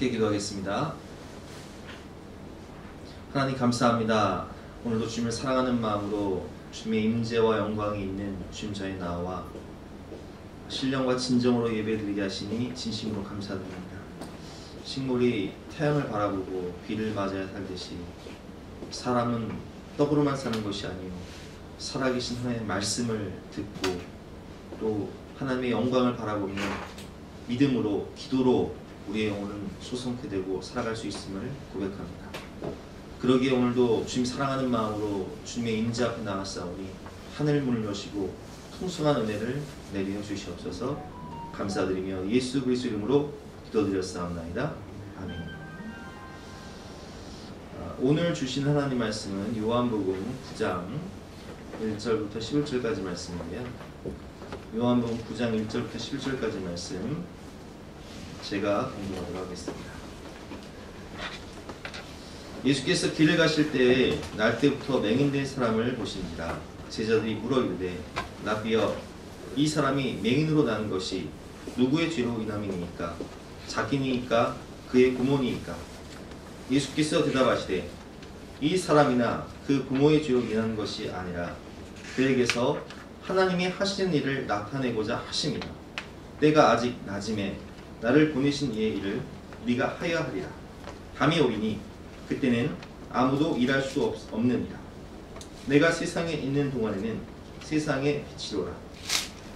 함께 기도하겠습니다. 하나님 감사합니다. 오늘도 주님을 사랑하는 마음으로 주님의 임재와 영광이 있는 주님 전에 나와 신령과 진정으로 예배드리게 하시니 진심으로 감사드립니다. 식물이 태양을 바라보고 비를 맞아야 살듯이 사람은 떡으로만 사는 것이 아니요 살아계신 하나님의 말씀을 듣고 또 하나님의 영광을 바라보며 믿음으로 기도로 우리의 영혼은 소성케 되고 살아갈 수 있음을 고백합니다. 그러기에 오늘도 주님 사랑하는 마음으로 주님의 임재 앞에 나갔사오니 하늘 문을 여시고 풍성한 은혜를 내려 주시옵소서. 감사드리며 예수 그리스도 이름으로 기도드렸사옵나이다. 아멘. 오늘 주신 하나님 말씀은 요한복음 9장 1절부터 11절까지 말씀인데요. 요한복음 9장 1절부터 11절까지 말씀 제가 공부하도록 하겠습니다. 예수께서 길을 가실 때에 날때부터 맹인된 사람을 보신지라. 제자들이 물어 이르되 라비여, 이 사람이 맹인으로 나는 것이 누구의 죄로 인함이니까? 자기니까 그의 부모니까? 예수께서 대답하시되 이 사람이나 그 부모의 죄로 인한 것이 아니라 그에게서 하나님이 하시는 일을 나타내고자 하심이라. 때가 아직 낮음에 나를 보내신 이의 일을 우리가 하여야 하리라. 밤이 오리니 그때는 아무도 일할 수 없느니라. 내가 세상에 있는 동안에는 세상의 빛이로라.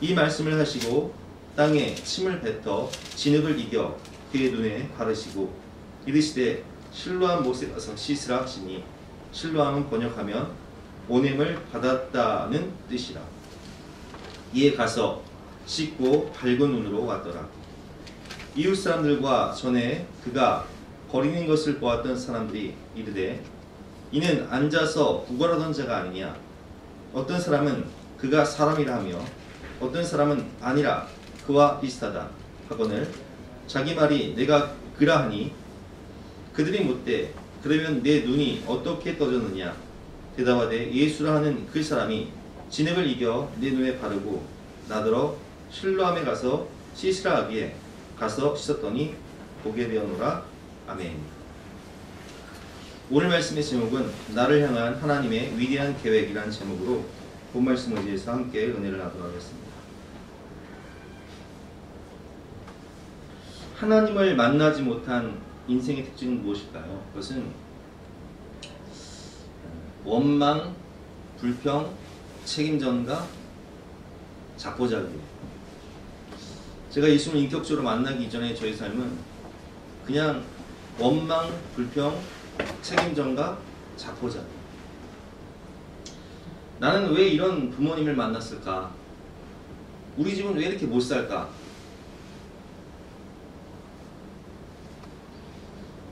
이 말씀을 하시고 땅에 침을 뱉어 진흙을 이겨 그의 눈에 바르시고 이르시되 실로암 못에 가서 씻으라 하시니 실로암은 번역하면 보냄을 받았다는 뜻이라. 이에 가서 씻고 밝은 눈으로 왔더라. 이웃 사람들과 전에 그가 거리는 것을 보았던 사람들이 이르되 이는 앉아서 구걸하던 자가 아니냐? 어떤 사람은 그가 사람이라 하며 어떤 사람은 아니라 그와 비슷하다 하거늘 자기 말이 내가 그라 하니 그들이 묻되 그러면 내 눈이 어떻게 떠졌느냐? 대답하되 예수라 하는 그 사람이 진흙을 이겨 내 눈에 바르고 나더러 실로암에 가서 씻으라 하기에 가서 씻었더니 보게 되었노라. 아멘. 오늘 말씀의 제목은 나를 향한 하나님의 위대한 계획이라는 제목으로 본 말씀을 의지해서 함께 은혜를 나누도록 하겠습니다. 하나님을 만나지 못한 인생의 특징은 무엇일까요? 그것은 원망, 불평, 책임전가, 자포자기예요. 제가 예수님을 인격적으로 만나기 이전에 저의 삶은 그냥 원망, 불평, 책임전가, 자포자기. 나는 왜 이런 부모님을 만났을까? 우리 집은 왜 이렇게 못 살까?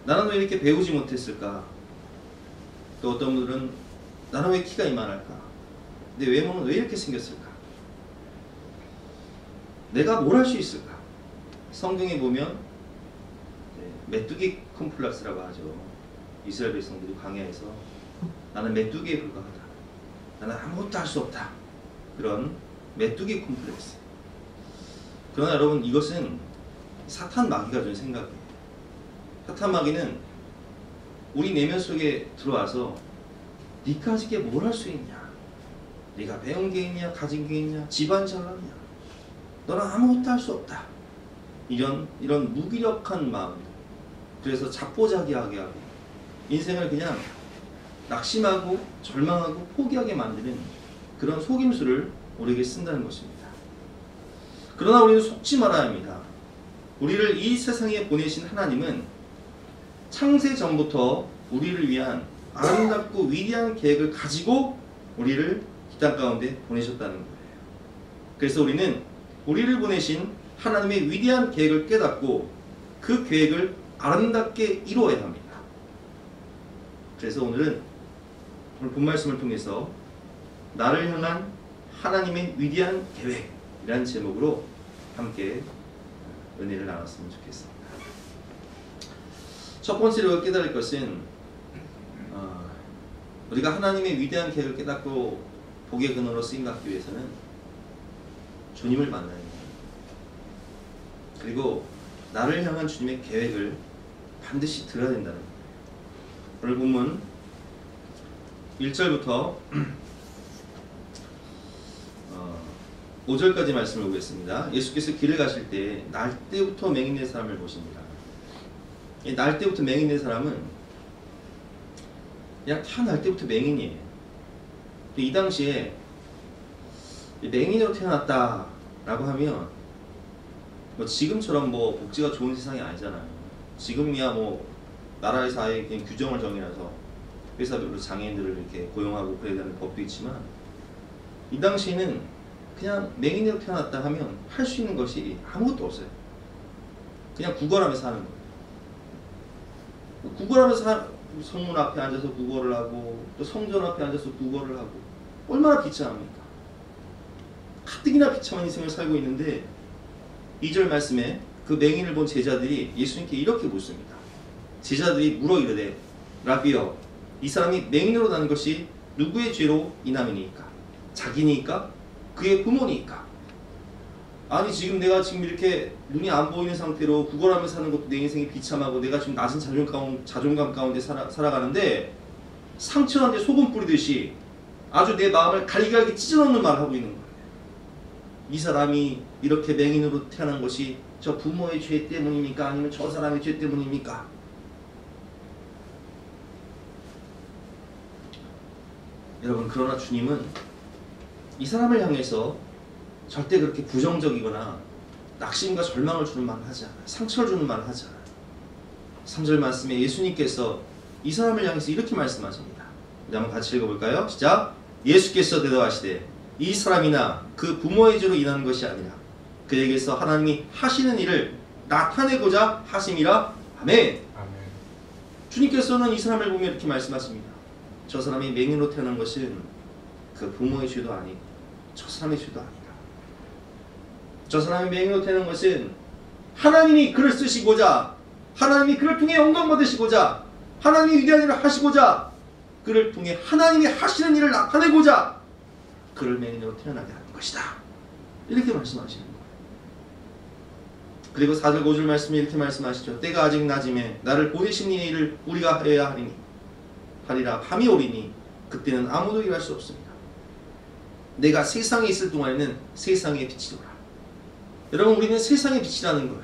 나는 왜 이렇게 배우지 못했을까? 또 어떤 분들은 나는 왜 키가 이만할까? 내 외모는 왜 이렇게 생겼을까? 내가 뭘 할 수 있을까? 성경에 보면 메뚜기 콤플렉스라고 하죠. 이스라엘 백성들이 광야에서 나는 메뚜기에 불과하다. 나는 아무것도 할 수 없다. 그런 메뚜기 콤플렉스. 그러나 여러분, 이것은 사탄 마귀가 준 생각이에요. 사탄 마귀는 우리 내면 속에 들어와서 네가 아직 뭘 할 수 있냐? 네가 배운 게 있냐? 가진 게 있냐? 집안 잘났냐? 너는 아무것도 할 수 없다. 이런 무기력한 마음. 그래서 자포자기하게 하고 인생을 그냥 낙심하고 절망하고 포기하게 만드는 그런 속임수를 우리에게 쓴다는 것입니다. 그러나 우리는 속지 말아야 합니다. 우리를 이 세상에 보내신 하나님은 창세 전부터 우리를 위한 아름답고 위대한 계획을 가지고 우리를 이 땅 가운데 보내셨다는 거예요. 그래서 우리는 우리를 보내신 하나님의 위대한 계획을 깨닫고 그 계획을 아름답게 이루어야 합니다. 그래서 오늘 본 말씀을 통해서 나를 향한 하나님의 위대한 계획이라는 제목으로 함께 은혜를 나눴으면 좋겠습니다. 첫 번째로 깨달을 것은 우리가 하나님의 위대한 계획을 깨닫고 복의 근원으로 쓰임받기 위해서는 주님을 만나야 합니다. 그리고 나를 향한 주님의 계획을 반드시 들어야 된다는 거예요. 오늘 본문 1절부터 5절까지 말씀을 보겠습니다. 예수께서 길을 가실 때 날 때부터 맹인된 사람을 보십니다. 날 때부터 맹인된 사람은 그냥 태어날 때부터 맹인이에요. 이 당시에 맹인으로 태어났다 라고 하면 뭐 지금처럼 뭐 복지가 좋은 세상이 아니잖아요. 지금이야 뭐 나라에서 아예 그냥 규정을 정해놔서 회사별로 장애인들을 이렇게 고용하고 그래야 되는 법도 있지만, 이 당시에는 그냥 맹인으로 태어났다 하면 할 수 있는 것이 아무것도 없어요. 그냥 구걸하면서 하는 거예요. 구걸하면서 성문 앞에 앉아서 구걸을 하고 또 성전 앞에 앉아서 구걸을 하고, 얼마나 비참합니까? 가뜩이나 비참한 인생을 살고 있는데 2절 말씀에 그 맹인을 본 제자들이 예수님께 이렇게 묻습니다. 제자들이 물어 이르되 라비여, 이 사람이 맹인으로 나는 것이 누구의 죄로 인함이니까? 자기니까? 그의 부모니까? 아니 지금 내가 지금 이렇게 눈이 안 보이는 상태로 구걸하면서 사는 것도 내 인생이 비참하고 내가 지금 낮은 자존감 가운데 살아가는데 상처난 데 소금 뿌리듯이 아주 내 마음을 갈기갈기 찢어놓는 말을 하고 있는 거예요. 이 사람이 이렇게 맹인으로 태어난 것이 저 부모의 죄 때문입니까? 아니면 저 사람의 죄 때문입니까? 여러분, 그러나 주님은 이 사람을 향해서 절대 그렇게 부정적이거나 낙심과 절망을 주는 말을 하지 않아요. 상처를 주는 말을 하지 않아요. 3절 말씀에 예수님께서 이 사람을 향해서 이렇게 말씀하십니다. 우리 한번 같이 읽어볼까요? 시작! 예수께서 대답하시되 이 사람이나 그 부모의 죄로 인하는 것이 아니라 그에게서 하나님이 하시는 일을 나타내고자 하심이라. 아멘. 아멘. 주님께서는 이 사람을 보며 이렇게 말씀하십니다. 저 사람이 맹인으로 태어난 것은 그 부모의 죄도 아니고 저 사람의 죄도 아니다. 저 사람이 맹인으로 태어난 것은 하나님이 그를 쓰시고자, 하나님이 그를 통해 영광 받으시고자, 하나님이 위대한 일을 하시고자, 그를 통해 하나님이 하시는 일을 나타내고자 그를 맹인으로 태어나게 하는 것이다. 이렇게 말씀하시는 거예요. 그리고 4절 5절 말씀에 이렇게 말씀하시죠. 때가 아직 낮음에 나를 보내신 이 일을 우리가 해야 하리라. 밤이 오리니 그때는 아무도 일할 수 없습니다. 내가 세상에 있을 동안에는 세상의 빛이로라. 여러분, 우리는 세상의 빛이라는 거예요.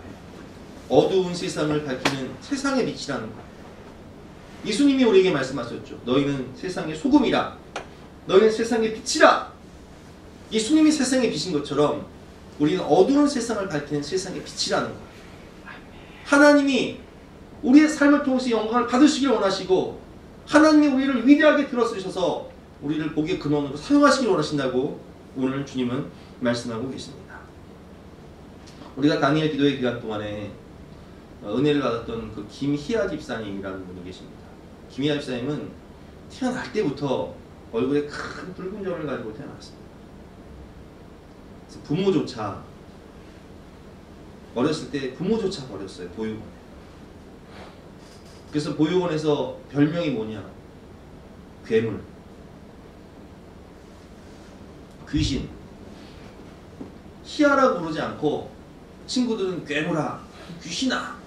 어두운 세상을 밝히는 세상의 빛이라는 거예요. 예수님이 우리에게 말씀하셨죠. 너희는 세상의 소금이라. 너희는 세상의 빛이라. 예수님이 세상의 빛인 것처럼 우리는 어두운 세상을 밝히는 세상의 빛이라는 거예요. 하나님이 우리의 삶을 통해서 영광을 받으시길 원하시고, 하나님이 우리를 위대하게 들어쓰셔서 우리를 복의 근원으로 사용하시길 원하신다고 오늘 주님은 말씀하고 계십니다. 우리가 다니엘 기도의 기간 동안에 은혜를 받았던 그 김희아 집사님이라는 분이 계십니다. 김희아 집사님은 태어날 때부터 얼굴에 큰 붉은 점을 가지고 태어났습니다. 그래서 부모조차 어렸을 때 부모조차 버렸어요. 보육원에. 그래서 보육원에서 별명이 뭐냐? 괴물, 귀신. 희아라고 부르지 않고 친구들은 괴물아, 귀신아.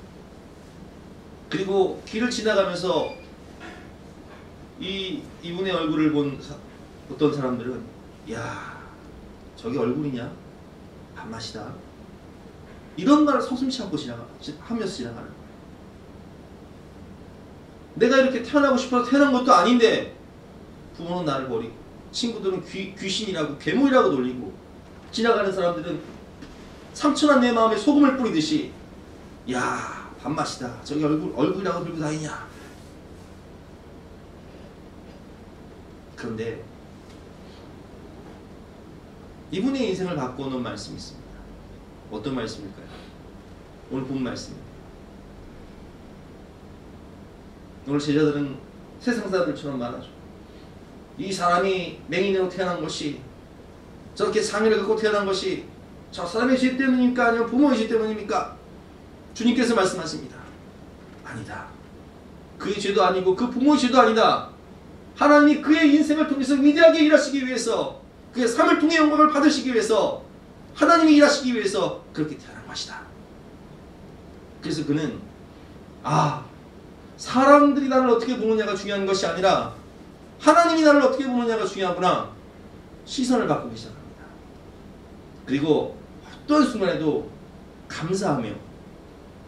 그리고 길을 지나가면서 이분의 얼굴을 본 어떤 사람들은 야, 저게 얼굴이냐? 밥맛이다. 이런 말을 서슴지 않고 하면서 지나가는 거예요. 내가 이렇게 태어나고 싶어서 태어난 것도 아닌데 부모는 나를 버리고 친구들은 귀신이라고 괴물이라고 놀리고, 지나가는 사람들은 상처난 내 마음에 소금을 뿌리듯이 야, 밥맛이다. 저기 얼굴이라고 들고 다니냐. 그런데 이분의 인생을 바꿔놓은 말씀이 있습니다. 어떤 말씀일까요? 오늘 본 말씀입니다. 오늘 제자들은 세상 사람들처럼 말하죠. 이 사람이 맹인으로 태어난 것이, 저렇게 상의를 갖고 태어난 것이 저 사람의 죄 때문입니까? 아니면 부모의 죄 때문입니까? 주님께서 말씀하십니다. 아니다. 그의 죄도 아니고 그 부모의 죄도 아니다. 하나님이 그의 인생을 통해서 위대하게 일하시기 위해서, 그의 삶을 통해 영광을 받으시기 위해서, 하나님이 일하시기 위해서 그렇게 태어난 것이다. 그래서 그는 사람들이 나를 어떻게 보느냐가 중요한 것이 아니라 하나님이 나를 어떻게 보느냐가 중요하구나. 시선을 바꾸기 시작합니다. 그리고 어떤 순간에도 감사하며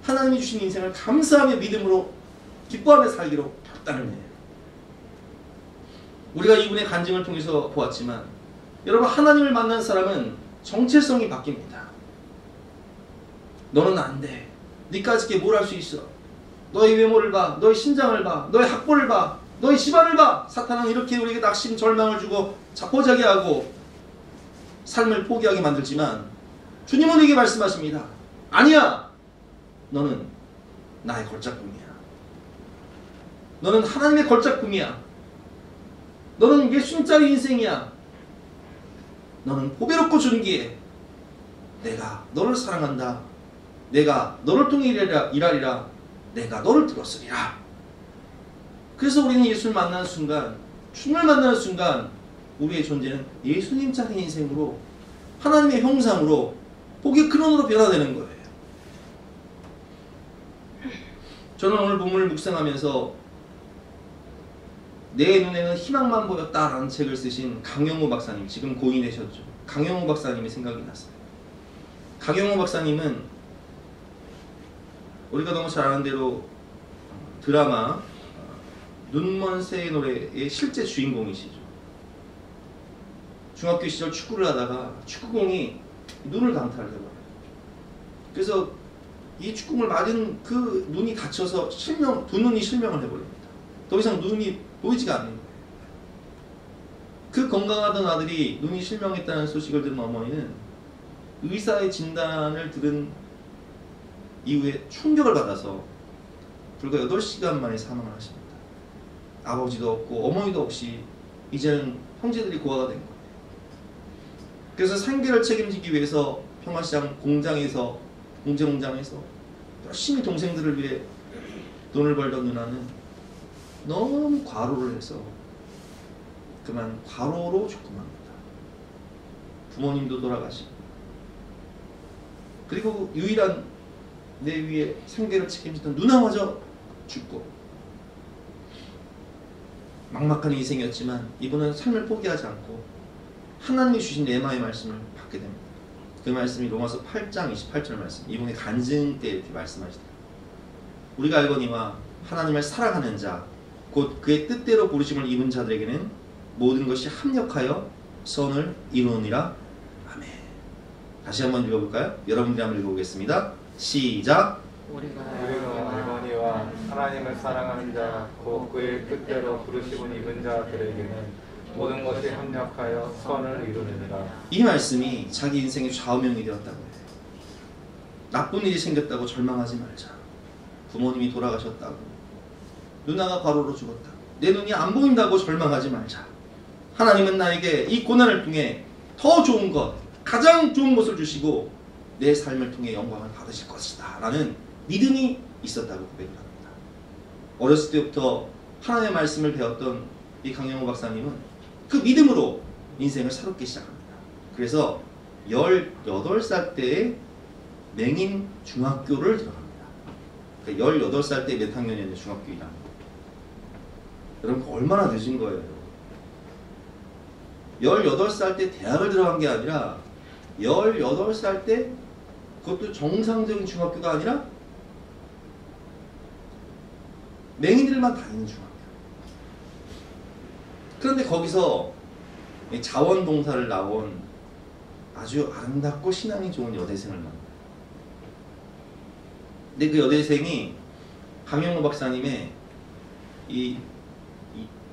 하나님이 주신 인생을 감사하며 믿음으로 기뻐하며 살기로 결단을 해요. 우리가 이분의 간증을 통해서 보았지만 여러분, 하나님을 만난 사람은 정체성이 바뀝니다. 너는 안 돼. 니까짓게 뭘 할 수 있어. 너의 외모를 봐. 너의 신장을 봐. 너의 학벌을 봐. 너의 집안을 봐. 사탄은 이렇게 우리에게 낙심, 절망을 주고 자포자기 하고 삶을 포기하게 만들지만 주님은 우리에게 말씀하십니다. 아니야. 너는 나의 걸작품이야. 너는 하나님의 걸작품이야. 너는 예수님짜리 인생이야. 너는 보배롭고 존귀해. 내가 너를 사랑한다. 내가 너를 통해 일하리라. 내가 너를 들었으리라. 그래서 우리는 예수를 만나는 순간, 주님을 만나는 순간 우리의 존재는 예수님짜리 인생으로, 하나님의 형상으로, 복의 근원으로 변화되는 거예요. 저는 오늘 본문을 묵상하면서 내 눈에는 희망만 보였다라는 책을 쓰신 강영호 박사님, 지금 고인이 되셨죠. 강영호 박사님의 생각이 났어요. 강영호 박사님은 우리가 너무 잘 아는 대로 드라마 눈먼 새의 노래의 실제 주인공이시죠. 중학교 시절 축구를 하다가 축구공이 눈을 강탈해버려요. 그래서 이 축구공을 맞은 그 눈이 다쳐서 두 눈이 실명을 해버립니다. 더 이상 눈이 보이지가 않는 거예요. 그 건강하던 아들이 눈이 실명했다는 소식을 들은 어머니는 의사의 진단을 들은 이후에 충격을 받아서 불과 8시간 만에 사망을 하십니다. 아버지도 없고 어머니도 없이 이제는 형제들이 고아가 된 거예요. 그래서 생계를 책임지기 위해서 평화시장 공장에서 열심히 동생들을 위해 돈을 벌던 누나는 너무 과로를 해서 그만 과로로 죽고 맙니다. 부모님도 돌아가시고, 그리고 유일한 내 위에 생계를 책임지던 누나마저 죽고, 막막한 인생이었지만 이분은 삶을 포기하지 않고 하나님이 주신 레마의 말씀을 받게 됩니다. 그 말씀이 로마서 8장 28절 말씀, 이분의 간증 때 이렇게 말씀하시더라고요. 우리가 알거니와 하나님을 사랑하는 자, 곧 그의 뜻대로 부르심을 입은 자들에게는 모든 것이 합력하여 선을 이루느니라. 아멘. 다시 한번 읽어볼까요? 여러분들이 한번 읽어보겠습니다. 시작. 우리가 알거니와 하나님을 사랑하는 자, 곧 그의 뜻대로 부르심을 입은 자들에게는 모든 것이 합력하여 선을 이루느니라. 이 말씀이 자기 인생의 좌우명이 되었다고 해요. 나쁜 일이 생겼다고 절망하지 말자. 부모님이 돌아가셨다고, 누나가 과로로 죽었다고, 내 눈이 안 보인다고 절망하지 말자. 하나님은 나에게 이 고난을 통해 더 좋은 것, 가장 좋은 것을 주시고 내 삶을 통해 영광을 받으실 것이다 라는 믿음이 있었다고 고백을 합니다. 어렸을 때부터 하나님의 말씀을 배웠던 이 강영호 박사님은 그 믿음으로 인생을 새롭게 시작합니다. 그래서 18살 때에 맹인 중학교를 들어갑니다. 그러니까 18살 때 몇 학년이었는데 중학교 1학년. 여러분, 얼마나 늦은 거예요. 18살 때 대학을 들어간 게 아니라 18살 때, 그것도 정상적인 중학교가 아니라 맹인들만 다니는 중학교. 그런데 거기서 자원봉사를 나온 아주 아름답고 신앙이 좋은 여대생을 만나요. 근데 그 여대생이 강영호 박사님의 이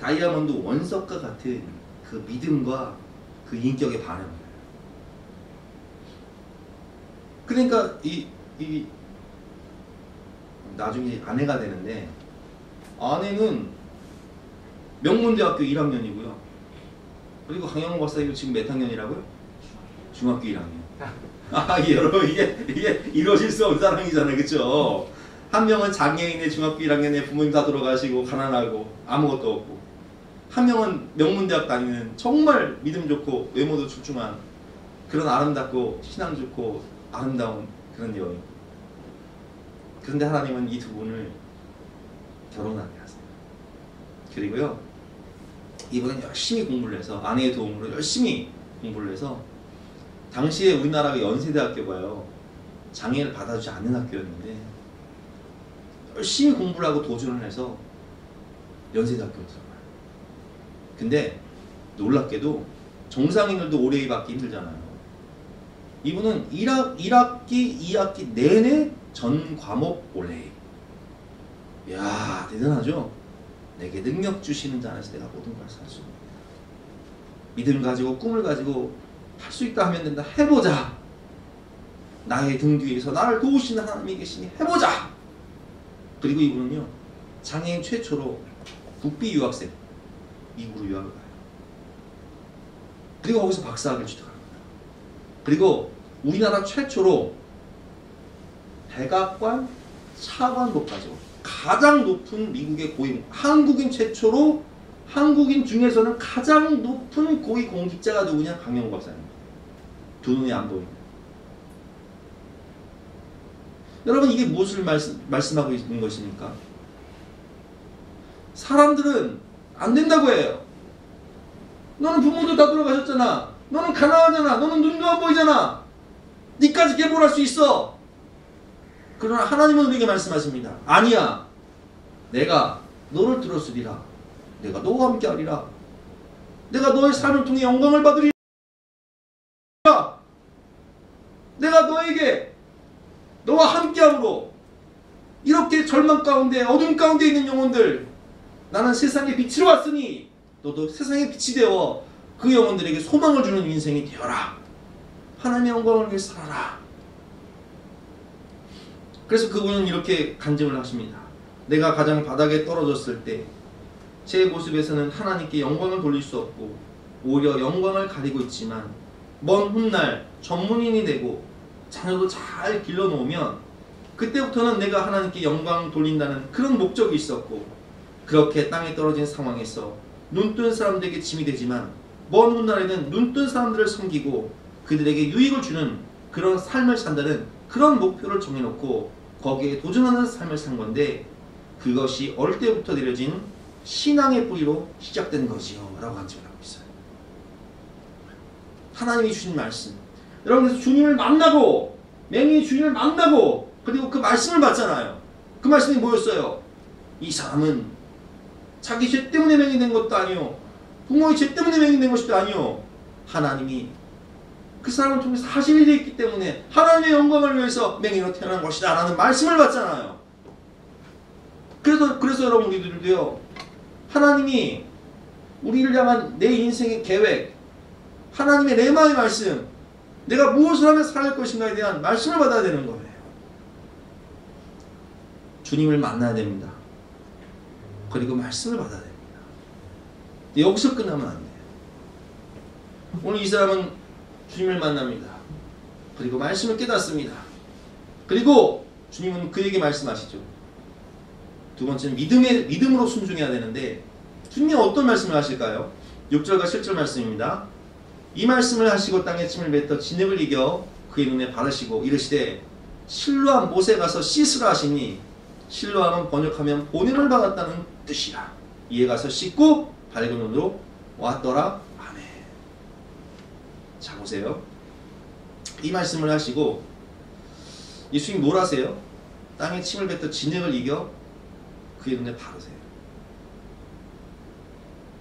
다이아몬드 원석과 같은 그 믿음과 그 인격에 반합니다. 그러니까 나중에 아내가 되는데, 아내는 명문대학교 1학년이고요. 그리고 강영호 박사님 지금 몇 학년이라고요? 중학교 1학년. 여러분, 이게 이루어질 수 없는 사랑이잖아요, 그렇죠? 한 명은 장애인의 중학교 1학년에 부모님 다 돌아가시고 가난하고 아무것도 없고, 한 명은 명문대학 다니는 정말 믿음 좋고 외모도 출중한 그런 아름답고 신앙 좋고 아름다운 그런 여인. 그런데 하나님은 이 두 분을 결혼하게 하세요. 그리고요, 이분은 열심히 공부를 해서 아내의 도움으로 열심히 공부를 해서 당시에 우리나라가 연세대학교가요 장애를 받아주지 않는 학교였는데 열심히 공부를 하고 도전을 해서 연세대학교로 들어가요. 근데 놀랍게도 정상인들도 오래 받기 힘들잖아요. 이분은 1학기, 2학기 내내 전 과목 올해. 이야, 대단하죠? 내게 능력 주시는 자 안에서 내가 모든 걸 살 수 있다. 믿음 가지고 꿈을 가지고 할 수 있다 하면 된다. 해보자. 나의 등 뒤에서 나를 도우시는 하나님이 계시니 해보자. 그리고 이분은요, 장애인 최초로 국비 유학생 미국으로 유학을 가요. 그리고 거기서 박사학위를 취득합니다. 그리고 우리나라 최초로 백악관 차관급까지 가장 높은 미국의 고위, 한국인 최초로 한국인 중에서는 가장 높은 고위 공직자가 누구냐? 강영구 박사입니다. 두 눈에 안 보입니다. 여러분, 이게 무엇을 말씀하고 있는 것입니까? 사람들은 안 된다고 해요. 너는 부모도 다 돌아가셨잖아. 너는 가난하잖아. 너는 눈도 안 보이잖아. 니까지 개발할 수 있어. 그러나 하나님은 우리에게 말씀하십니다. 아니야. 내가 너를 들었으리라. 내가 너와 함께하리라. 내가 너의 삶을 통해 영광을 받으리라. 내가 너에게 너와 함께함으로 이렇게 절망 가운데 어둠 가운데 있는 영혼들, 나는 세상의 빛으로 왔으니 너도 세상의 빛이 되어 그 영혼들에게 소망을 주는 인생이 되어라. 하나님의 영광을 위해 살아라. 그래서 그분은 이렇게 간증을 하십니다. 내가 가장 바닥에 떨어졌을 때 제 모습에서는 하나님께 영광을 돌릴 수 없고 오히려 영광을 가리고 있지만 먼 훗날 전문인이 되고 자녀도 잘 길러놓으면 그때부터는 내가 하나님께 영광 돌린다는 그런 목적이 있었고, 그렇게 땅에 떨어진 상황에서 눈뜬 사람들에게 짐이 되지만 먼 훗날에는 눈뜬 사람들을 섬기고 그들에게 유익을 주는 그런 삶을 산다는 그런 목표를 정해놓고 거기에 도전하는 삶을 산 건데, 그것이 어릴 때부터 내려진 신앙의 뿌리로 시작된 것이요 라고 간증을 하고 있어요. 하나님이 주신 말씀, 여러분, 그래서 주님을 만나고 맹인이 주님을 만나고 그리고 그 말씀을 받잖아요. 그 말씀이 뭐였어요? 이 사람은 자기 죄 때문에 맹인된 것도 아니요, 부모의 죄 때문에 맹인된 것도 아니요, 하나님이 그 사람을 통해서 하실 일이 있기 때문에 하나님의 영광을 위해서 맹인으로 태어난 것이다 라는 말씀을 받잖아요. 그래서 여러분, 우리들도요, 하나님이 우리를 향한 내 인생의 계획, 하나님의 레마의 말씀, 내가 무엇을 하면 살아갈 것인가에 대한 말씀을 받아야 되는 거예요. 주님을 만나야 됩니다. 그리고 말씀을 받아야 됩니다. 여기서 끝나면 안 돼요. 오늘 이 사람은 주님을 만납니다. 그리고 말씀을 깨닫습니다. 그리고 주님은 그에게 말씀하시죠. 두 번째는 믿음으로 순종해야 되는데, 주님이 어떤 말씀을 하실까요? 6절과 7절 말씀입니다. 이 말씀을 하시고 땅에 침을 뱉어 진흙을 이겨 그의 눈에 바르시고 이르시되 실로암 못에 가서 씻으라 하시니, 실로암은 번역하면 본연을 받았다는 뜻이라. 이에 가서 씻고 밝은 눈으로 왔더라. 아멘. 자, 보세요. 이 말씀을 하시고 예수님 뭘 하세요? 땅에 침을 뱉어 진흙을 이겨 그의 눈에 바르세요.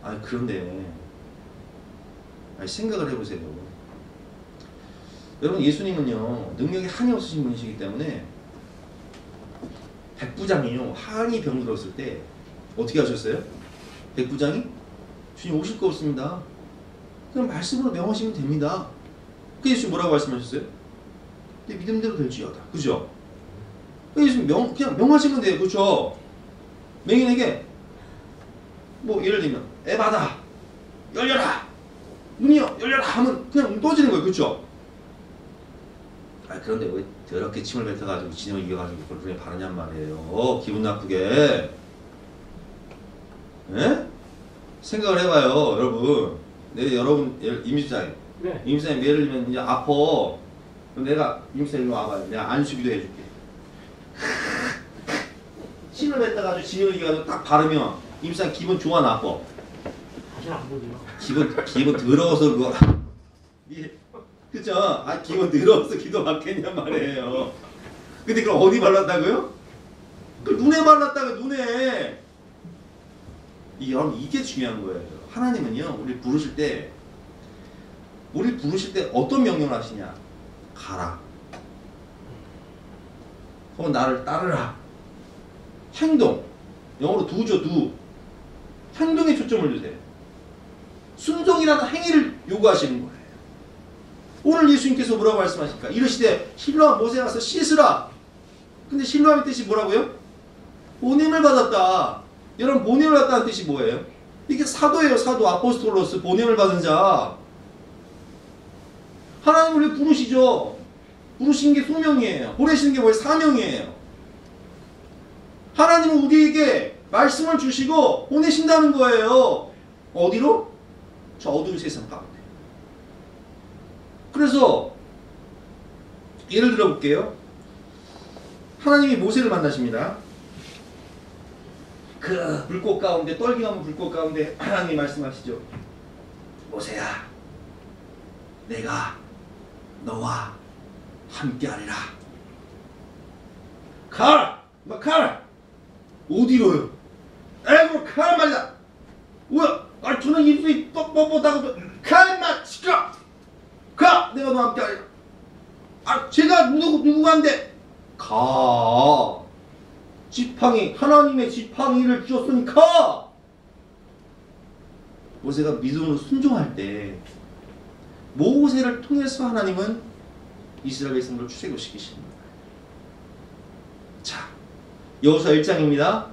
아니, 그런데 생각을 해보세요. 여러분, 예수님은요, 능력이 한이 없으신 분이시기 때문에 백부장이요, 한이 병들었을 때 어떻게 하셨어요? 백부장이 주님 오실 거 없습니다. 그냥 말씀으로 명하시면 됩니다. 그 예수님 뭐라고 말씀하셨어요? 내 믿음대로 될지어다. 그죠? 예수님 그냥 명하시면 돼요. 그죠? 맹인에게 뭐 예를 들면 에바다 열려라, 눈이요 열려라 하면 그냥 떠지는 거예요. 그렇죠? 그런데 왜 더럽게 침을 뱉어가지고 진영을 이겨가지고 그걸 그냥 바르냔 말이에요. 기분 나쁘게. 예? 생각을 해봐요, 여러분. 여러분 임집사님, 네. 임집사님 예를 들면 이제 아파. 그럼 내가 임집사님 일로 와봐요. 내가 안수기도 해줄게. 침을 뱉어가지고 진열기가 딱 바르면 임상 기분 좋아 나빠? 다시 안 보죠. 기분 더러워서 그거 그죠? 아 기분 더러워서 기도 받겠냔 말이에요. 근데 그럼 어디 발랐다고요? 그 눈에 발랐다고 눈에. 여러분 이게 중요한 거예요. 하나님은요 우리 부르실 때 어떤 명령을 하시냐? 가라. 혹은 나를 따르라. 행동. 영어로 do죠, do. 행동에 초점을 주세요. 순종이라는 행위를 요구하시는 거예요. 오늘 예수님께서 뭐라고 말씀하실까? 이르시되 실로암 못에 가서 씻으라. 근데 실로암의 뜻이 뭐라고요? 보냄을 받았다. 여러분 보냄을 받았다는 뜻이 뭐예요? 이게 사도예요. 사도 아포스톨로스 보냄을 받은 자. 하나님 우리 부르시죠. 부르신 게 소명이에요. 보내시는 게 뭐예요? 사명이에요. 하나님은 우리에게 말씀을 주시고 보내신다는 거예요. 어디로? 저 어두운 세상 가운데. 그래서 예를 들어 볼게요. 하나님이 모세를 만나십니다. 그 불꽃 가운데 떨기나무 불꽃 가운데 하나님이 말씀하시죠. 모세야 내가 너와 함께하리라. 가라! 가라! 어디로요? 에이 가란 말이야. 뭐야? 아 저는 입술이 뻣뻣하고 가 임마 시끄러. 가! 내가 너와 함께하리라. 아 제가 누구간데? 가. 지팡이 하나님의 지팡이를 주었으니까. 모세가 믿음으로 순종할 때 모세를 통해서 하나님은 이스라엘 백성들을 출애굽시키시는 거예요. 자, 여호수아 1장입니다.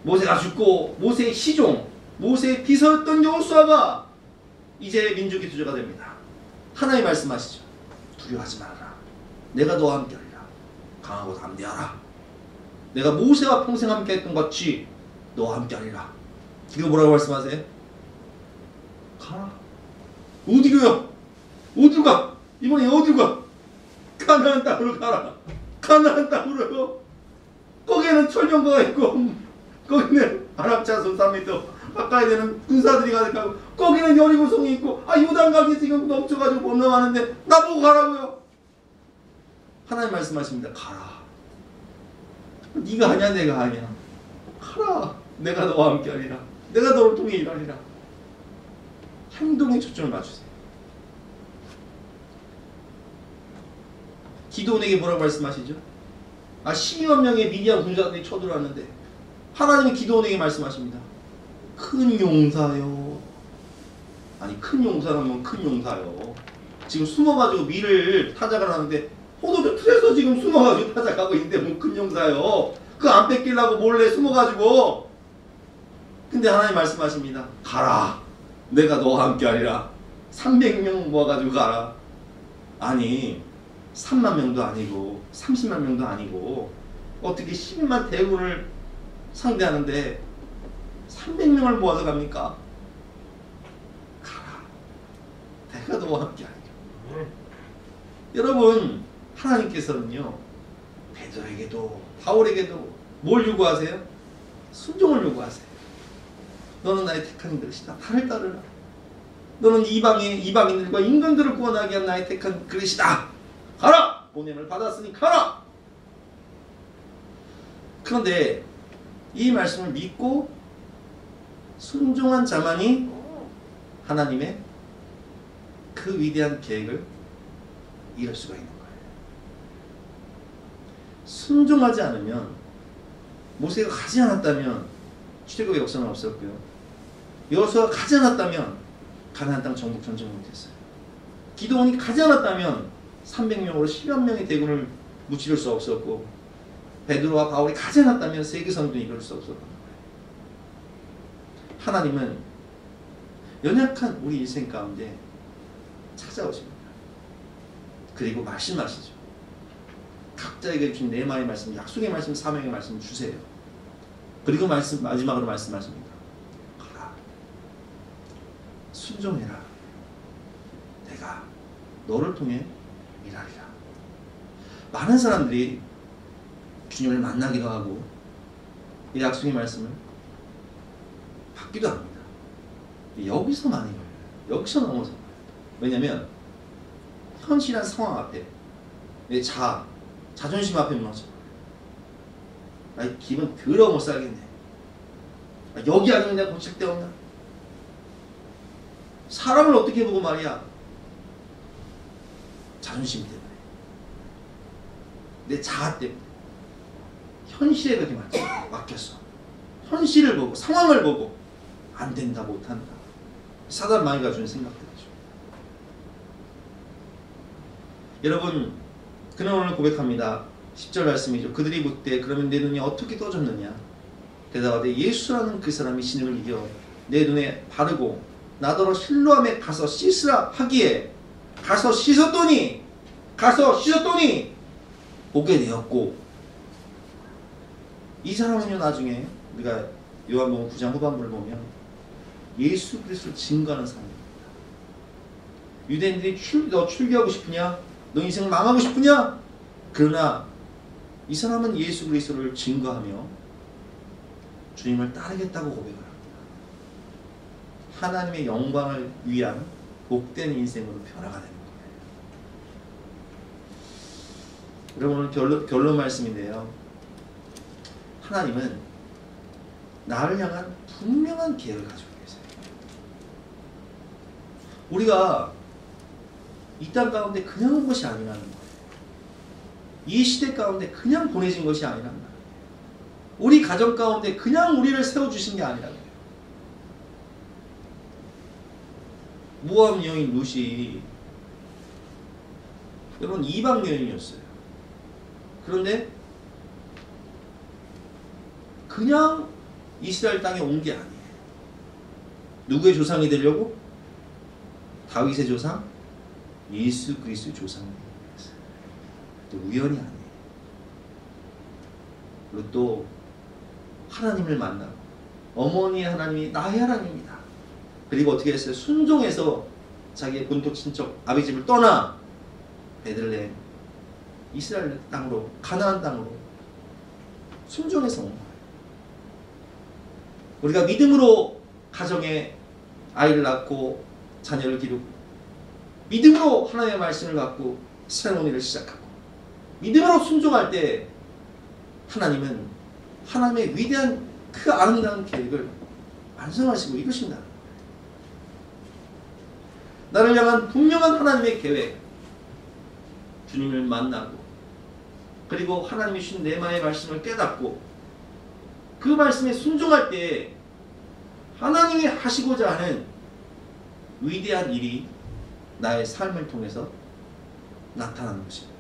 모세가 죽고 모세의 시종, 모세의 비서였던 여호수아가 이제 민족의 주저가 됩니다. 하나님 말씀하시죠. 두려워하지 말아라. 내가 너와 함께하리라. 강하고 담대하라. 내가 모세와 평생 함께했던 것 같이 너와 함께하리라. 이거 뭐라고 말씀하세요? 가라. 어디로요? 어디로 가? 이번에 어디로 가? 가나안 땅으로 가라. 가나안 땅으로요. 거기에는 철병거가 있고 거기는 아랍 자손 3m 가까이 되는 군사들이 가득하고 거기는 여리고성이 있고 요단강이 지금 넘쳐가지고 건너가는데 나보고 가라고요. 하나님 말씀하십니다. 가라. 네가 하냐 내가 하냐. 가라. 내가 너와 함께하리라. 내가 너를 통해 일하리라. 행동에 초점을 맞추세요. 기도원에게 뭐라고 말씀하시죠? 12만 명의 미디안 군사들이 쳐들어왔는데 하나님이 기도원에게 말씀하십니다. 큰 용사요. 아니 큰 용사라면 큰 용사요. 지금 숨어가지고 밀을 타작을 하는데 포도주 틀에서 지금 숨어가지고 타작하고 있는데 뭐 큰 용사요. 그거 안 뺏기려고 몰래 숨어가지고. 근데 하나님 말씀하십니다. 가라. 내가 너와 함께하리라. 300명 모아가지고 가라. 아니 3만 명도 아니고 30만 명도 아니고 어떻게 12만 대군을 상대하는데 300명을 모아서 갑니까? 가라. 내가 너와 함께하리라. 여러분 하나님께서는요 베드로에게도 바울에게도 뭘 요구하세요? 순종을 요구하세요. 너는 나의 택한 그릇이다. 나를 따르라. 너는 이방인들과 임금들을 구원하기 위한 나의 택한 그릇이다. 가라! 보냄을 받았으니 가라! 그런데 이 말씀을 믿고 순종한 자만이 하나님의 그 위대한 계획을 이룰 수가 있는 거예요. 순종하지 않으면 모세가 가지 않았다면 출애굽의 역사는 없었고요. 여호수아가 가지 않았다면 가나안 땅 정복 전쟁을 못했어요. 기드온이 가지 않았다면 300명으로 10만 명의 대군을 무찌를 수 없었고 베드로와 바울이 가지 않았다면 세계 선교를 이룰 수 없었던 거예요. 하나님은 연약한 우리 인생 가운데 찾아오십니다. 그리고 말씀하시죠. 각자에게 주신 네마의 말씀, 약속의 말씀, 사명의 말씀 주세요. 그리고 마지막으로 말씀하십니다. 가라. 순종해라. 내가 너를 통해 일하리라. 많은 사람들이 주님을 만나기도 하고 이 약속의 말씀을 받기도 합니다. 여기서 많이 걸려요. 여기서 넘어서. 왜냐면 현실한 상황 앞에 내 자존심 앞에 무너져. 아이 기분 더러워 못 살겠네. 여기 아니면 내가 고칠 데 없나? 사람을 어떻게 보고 말이야? 자존심 때문에. 내 자아 때문에. 현실에 그렇게 맡겼어. 현실을 보고 상황을 보고 안 된다 못한다. 사단 마귀가 주는 생각들이죠. 여러분 그는 오늘 고백합니다. 10절 말씀이죠. 그들이 묻되 그러면 내 눈이 어떻게 떠졌느냐? 대답하되 예수라는 그 사람이 신음을 이겨 내 눈에 바르고 나더러 실로암에 가서 씻으라 하기에 가서 씻었더니 보게 되었고. 이 사람은요 나중에 우리가 요한복음 9장 후반부를 보면 예수 그리스도를 증거하는 사람입니다. 유대인들이 너 출교하고 싶으냐? 너 인생을 망하고 싶으냐? 그러나 이 사람은 예수 그리스도를 증거하며 주님을 따르겠다고 고백을 합니다. 하나님의 영광을 위한 복된 인생으로 변화가 되는 거예요. 여러분 오늘 결론 말씀인데요. 하나님은 나를 향한 분명한 계획을 가지고 계세요. 우리가 이 땅 가운데 그냥 온 것이 아니라는 거예요. 이 시대 가운데 그냥 보내진 것이 아니란 말이에요. 우리 가정 가운데 그냥 우리를 세워주신 게 아니란 거예요. 모함 여인 룻이 여러분 이방 여인이었어요. 그런데 그냥 이스라엘 땅에 온 게 아니에요. 누구의 조상이 되려고? 다윗의 조상? 예수 그리스도의 조상이 되었어요. 우연이 아니에요. 그리고 또 하나님을 만나고 어머니의 하나님이 나의 하나님이다. 그리고 어떻게 했어요? 순종해서 자기의 본토 친척 아비 집을 떠나 베들레헴 이스라엘 땅으로 가나안 땅으로 순종해서 온 거예요. 우리가 믿음으로 가정에 아이를 낳고 자녀를 기르고 믿음으로 하나님의 말씀을 갖고 새로운 일을 시작하고 믿음으로 순종할 때 하나님은 하나님의 위대한 그 아름다운 계획을 완성하시고 이루신다는 거예요. 나를 향한 분명한 하나님의 계획, 주님을 만나고 그리고 하나님이 주신 내마의 말씀을 깨닫고 그 말씀에 순종할 때 하나님이 하시고자 하는 위대한 일이 나의 삶을 통해서 나타나는 것입니다.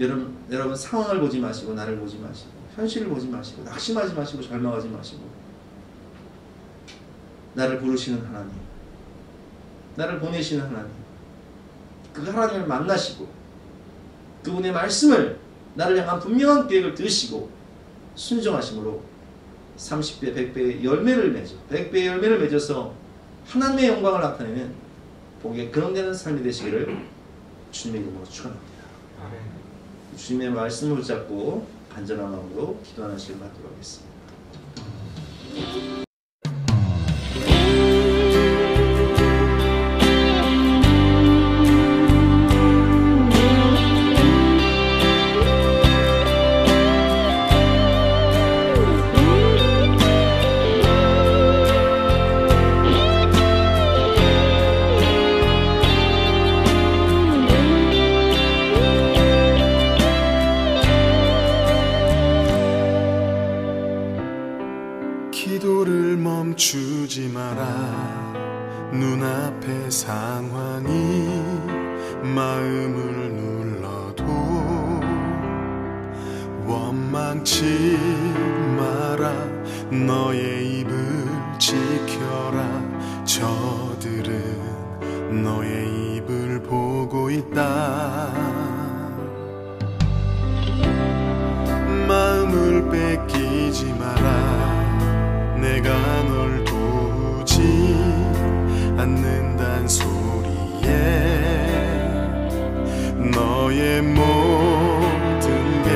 여러분 상황을 보지 마시고 나를 보지 마시고 현실을 보지 마시고 낙심하지 마시고 절망하지 마시고 나를 부르시는 하나님, 나를 보내시는 하나님, 그 하나님을 만나시고 그분의 말씀을 나를 향한 분명한 계획을 들으시고 순종하심으로 30배, 100배의 열매를 맺어 100배의 열매를 맺어서 하나님의 영광을 나타내는 복에 근원되는 삶이 되시기를 주님의 이름으로 축원합니다. 주님의 말씀을 붙잡고 간절한 마음으로 기도하는 시간 갖도록 하겠습니다. 기도를 멈추지 마라. 눈앞의 상황이 마음을 눌러도 원망치 마라. 너의 입을 지켜라. 저들은 너의 입을 보고 있다. 마음을 뺏기지 마라. 내가 널 도우지 않는단 소리에 너의 모든 게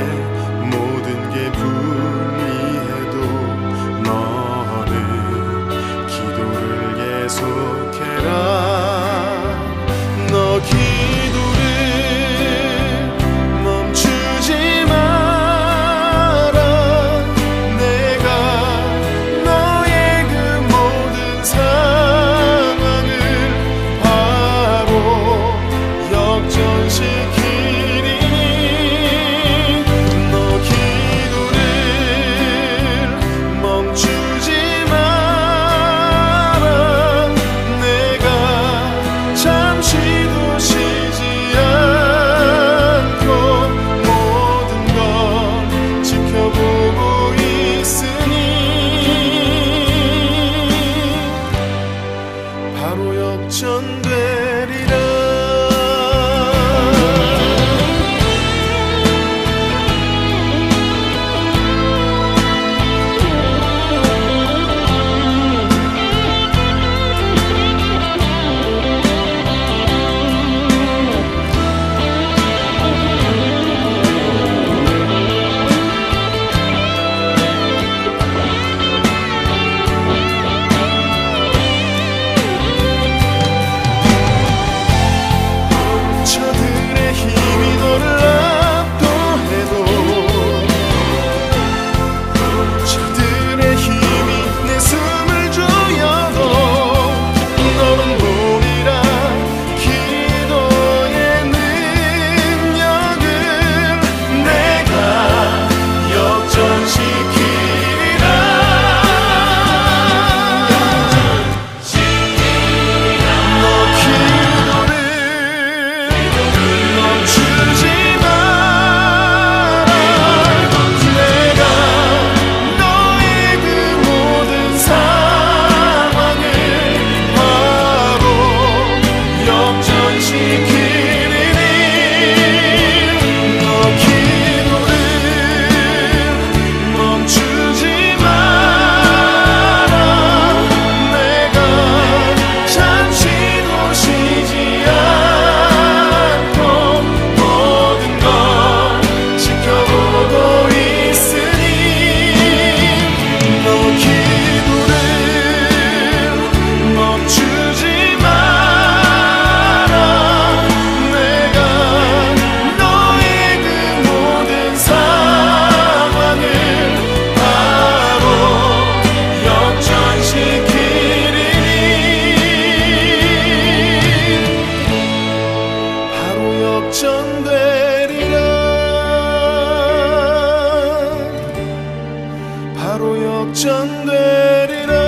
바로 역전되리라.